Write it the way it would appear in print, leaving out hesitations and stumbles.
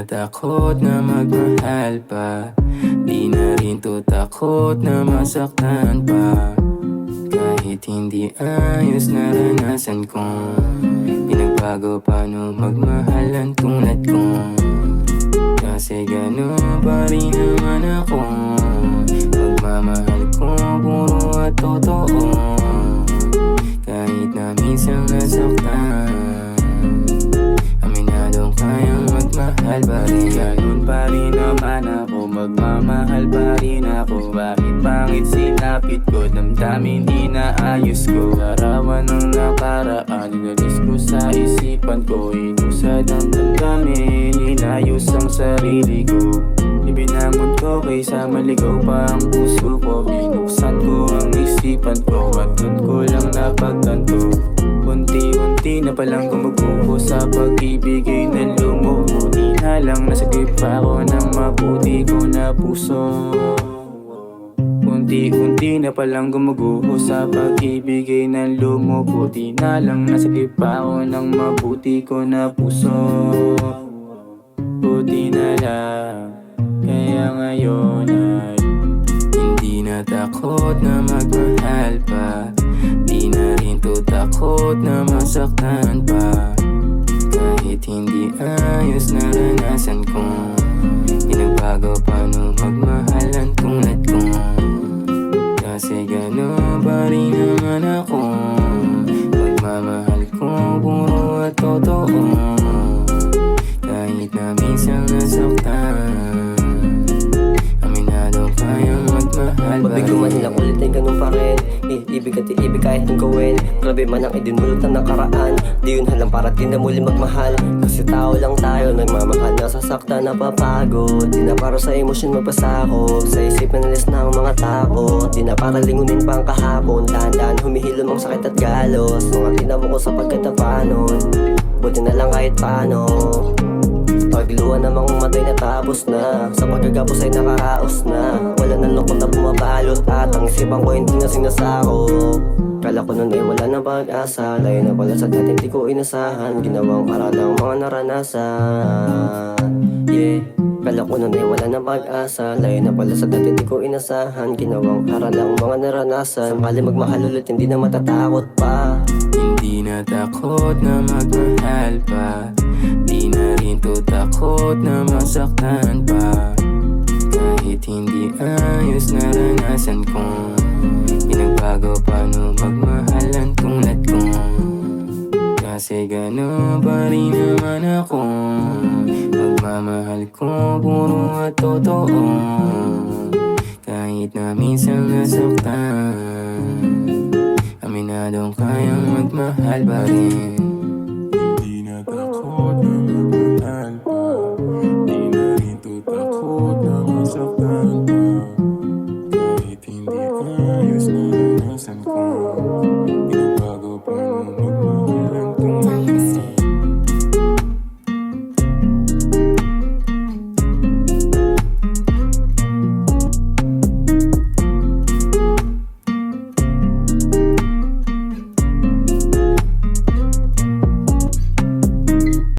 takot na magmahal pa. Di na rin to takot na masaktan pa. Kahit hindi ayos naranasan ko, pinagbago paano magmahalan tulad ko. Kasi gano'n pa rin naman ako. Magmamahal ko puro at totoo. Kahit na minsan nasaktan, aminadong kayang magmahal pa rin. Ganun pa rin naman ako, magmamahal pa rin ako. Bakit pangit sinapit ko, damdamin inaayos ko. Larawan ng nakaraan, inalis ko sa isipan ko. Inusad ang damdamin, inayos ang sarili ko. Ibinangon ko kaysa maligaw pa ang puso ko. Binuksan ko ang isipan ko at doon ko lang napagtanto. Unti-unti na palang gumuguho sa pag-ibig ay nalumuho. Di na lang nasagip pa ako ng mabuti ko na puso. Unti-unti na palang gumuguho sa pag-ibig ay nalumuho. Di na lang nasagip pa ako ng mabuti ko na puso. Buti na lang, kaya ngayon ay hindi na takot na magmahal pa. Di na rin to takot na masaktan pa. Kahit hindi ayos naranasan ko, pinagbago paano magmahalan tulad ko. Kasi gano'n pa rin naman ako. Magmamahal ko puro at totoo. Kahit na minsan nasaktan, aminado kayang magmahal pa rin. Mabigo man nilang ulit ay ganun pa rin. Ibig at iibig kahit nung gawin. Grabe man ang idinulot ng nakaraan. Di yun halang para di na muli magmahal. Kasi tao lang tayo, nagmamahal, nasasaktan, napapagod. Di na para sa emosyon magpasakop. Sa isip nalis na ang mga takot. Di na para lingunin pa ang kahapon. Dahan-dahan humihilom ang sakit at galos. Mga tinawa ko sa pagkatapanon. Buti na lang kahit paano. Pagluhan namang matay na tapos na. Sa pagkagapos ay nakaraos na. Wala nang lungkot na bumabalot. At ang isipan ko hindi na sinasakop. Kala ko nun ay wala na pag-asa. Layo na pala sa dati hindi ko inasahan. Ginawang para lang mga naranasan. Yeah. Kala ko nun ay wala na pag-asa. Layo na pala sa dati hindi ko inasahan. Ginawang para lang mga naranasan. Sakali magmahal ulit hindi na matatakot pa. Hindi na takot na magmahal pa. Di na rin to takot na masaktan pa. Kahit hindi ayos naranasan ko, pinagbago paano magmahalan tulad ko. Kasi gano'n pa rin naman ako. Magmamahal ko puro at totoo. Kahit na minsan nasaktan, aminadong kayang magmahal pa rin.